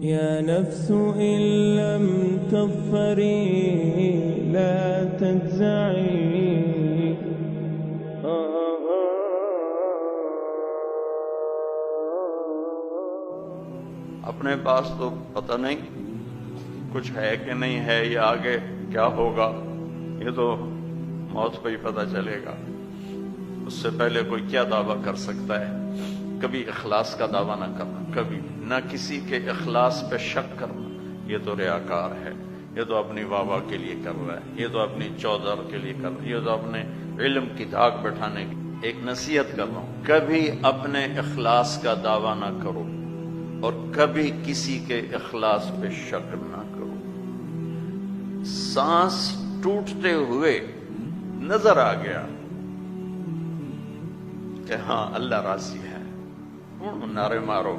يا نفس إن لم تظفري لا تجزعي. اپنے پاس تو پتہ نہیں کچھ ہے کہ نہیں ہے، یا آگے کیا ہوگا یہ تو موت پہ ہی پتہ چلے گا. اس سے پہلے کوئی کیا دعویٰ کر سکتا ہے؟ کبھی اخلاص کا دعویٰ نہ کرنا، کبھی نہ کسی کے اخلاص پہ شک کرنا. یہ تو ریاکار ہے، یہ تو اپنی واہ واہ کے لیے کر رہا ہے، یہ تو اپنی چودر کے لیے کر رہا ہے، یہ تو اپنے علم کی دھاک بیٹھانے کی. ایک نصیحت کر رہا ہوں، کبھی اپنے اخلاص کا دعویٰ نہ کرو اور کبھی کسی کے اخلاص پہ شک نہ کرو. سانس ٹوٹتے ہوئے نظر آ گیا کہ ہاں اللہ راضی ہے، نعرے مارو.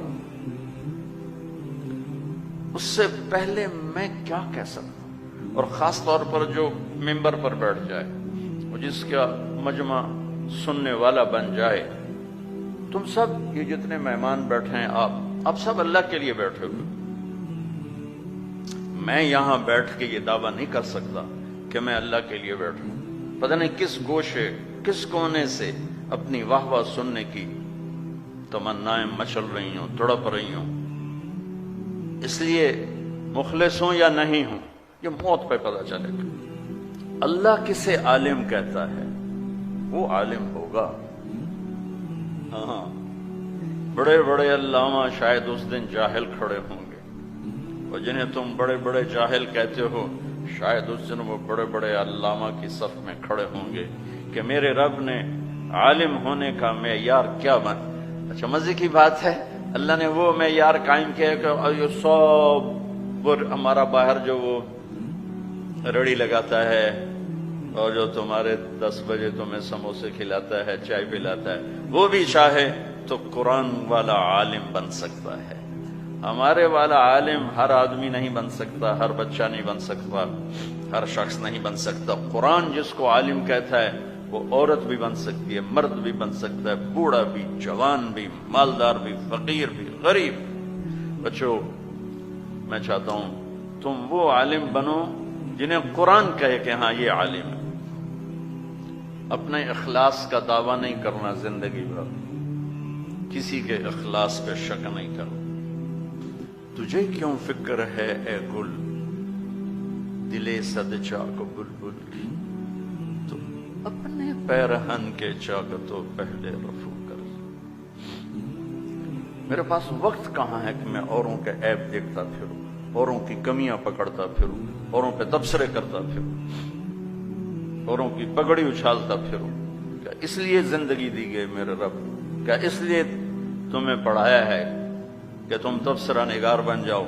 اس سے پہلے میں کیا کہہ سکتا ہوں؟ اور خاص طور پر جو ممبر پر بیٹھ جائے اور جس کا مجمع سننے والا بن جائے. تم سب یہ جتنے مہمان بیٹھے ہیں، آپ سب اللہ کے لیے بیٹھے ہوئے. میں یہاں بیٹھ کے یہ دعویٰ نہیں کر سکتا کہ میں اللہ کے لیے بیٹھوں. پتہ نہیں کس گوشے کس کونے سے اپنی واہ واہ سننے کی تمنائیں مچل رہی ہوں، تڑپ رہی ہوں. اس لیے مخلص ہوں یا نہیں ہوں یہ موت پہ پتہ چلے گا. اللہ کسے عالم کہتا ہے وہ عالم ہوگا. ہاں، بڑے بڑے علامہ شاید اس دن جاہل کھڑے ہوں گے، اور جنہیں تم بڑے بڑے جاہل کہتے ہو شاید اس دن وہ بڑے بڑے علامہ کی صف میں کھڑے ہوں گے کہ میرے رب نے عالم ہونے کا معیار کیا بنا. اچھا، مزے کی بات ہے اللہ نے وہ معیار قائم کیا کہ یہ سب ہمارا باہر جو وہ رڑی لگاتا ہے اور جو تمہارے 10 بجے تمہیں سموسے کھلاتا ہے، چائے پلاتا ہے، وہ بھی چاہے تو قرآن والا عالم بن سکتا ہے. ہمارے والا عالم ہر آدمی نہیں بن سکتا، ہر بچہ نہیں بن سکتا، ہر شخص نہیں بن سکتا. قرآن جس کو عالم کہتا ہے وہ عورت بھی بن سکتی ہے، مرد بھی بن سکتا ہے، بوڑھا بھی، جوان بھی، مالدار بھی، فقیر بھی، غریب. بچوں، میں چاہتا ہوں تم وہ عالم بنو جنہیں قرآن کہے کہ ہاں یہ عالم ہے. اپنے اخلاص کا دعویٰ نہیں کرنا زندگی بھر، کسی کے اخلاص پہ شک نہیں کرنا. تجھے کیوں فکر ہے اے گل، دلے صد چاک بلبل کی، تو اپنے پیرہن کے چاک تو پہلے رفو کر. میرے پاس وقت کہاں ہے کہ میں اوروں کے عیب دیکھتا پھروں، اوروں کی کمیاں پکڑتا پھروں، اوروں پہ تبصرے کرتا پھروں، اوروں کی پگڑی اچھالتا پھروں. کیا اس لیے زندگی دی گئی میرے رب؟ کیا اس لیے تمہیں پڑھایا ہے کہ تم تبصرہ نگار بن جاؤ؟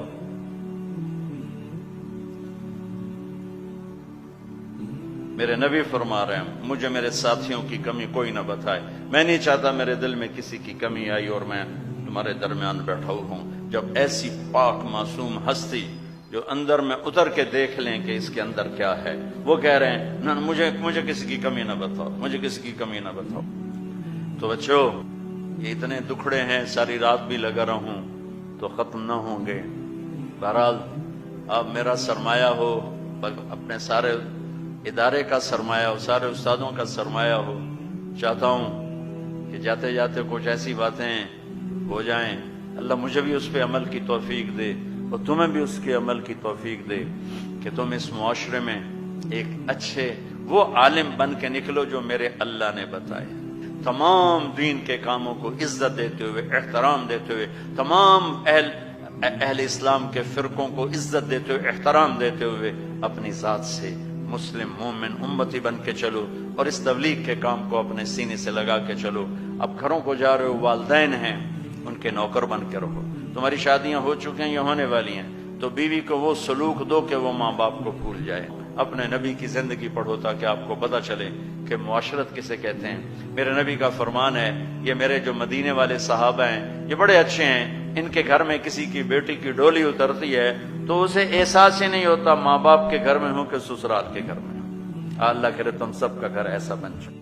میرے نبی فرما رہے ہیں مجھے میرے ساتھیوں کی کمی کوئی نہ بتائے. میں نہیں چاہتا میرے دل میں کسی کی کمی آئی اور میں تمہارے درمیان بیٹھا ہوں. جب ایسی پاک معصوم ہستی جو اندر میں اتر کے دیکھ لیں کہ اس کے اندر کیا ہے، وہ کہہ رہے ہیں نہ مجھے کسی کی کمی نہ بتاؤ، مجھے کسی کی کمی نہ بتاؤ. تو بچوں، یہ اتنے دکھڑے ہیں، ساری رات بھی لگا رہوں تو ختم نہ ہوں گے. بہرحال آپ میرا سرمایہ ہو، اپنے سارے ادارے کا سرمایہ ہو، سارے استادوں کا سرمایہ ہو. چاہتا ہوں کہ جاتے جاتے کچھ ایسی باتیں ہو جائیں، اللہ مجھے بھی اس پہ عمل کی توفیق دے اور تمہیں بھی اس کے عمل کی توفیق دے کہ تم اس معاشرے میں ایک اچھے وہ عالم بن کے نکلو جو میرے اللہ نے بتائے. تمام دین کے کاموں کو عزت دیتے ہوئے، احترام دیتے ہوئے، تمام اہل اسلام کے فرقوں کو عزت دیتے ہوئے، احترام دیتے ہوئے، اپنی ذات سے مسلم مومن امتی بن کے چلو اور اس تبلیغ کے کام کو اپنے سینے سے لگا کے چلو. اب گھروں کو جا رہے ہو، والدین ہیں، ان کے نوکر بن کے رہو. تمہاری شادیاں ہو چکی ہیں یا ہونے والی ہیں، تو بیوی کو وہ سلوک دو کہ وہ ماں باپ کو بھول جائے. اپنے نبی کی زندگی پڑھو تاکہ آپ کو پتہ چلے کہ معاشرت کسے کہتے ہیں. میرے نبی کا فرمان ہے، یہ میرے جو مدینے والے صحابہ ہیں یہ بڑے اچھے ہیں، ان کے گھر میں کسی کی بیٹی کی ڈولی اترتی ہے تو اسے احساس ہی نہیں ہوتا ماں باپ کے گھر میں ہوں کہ سسرال کے گھر میں ہوں. اللہ کرے تم سب کا گھر ایسا بن جائے.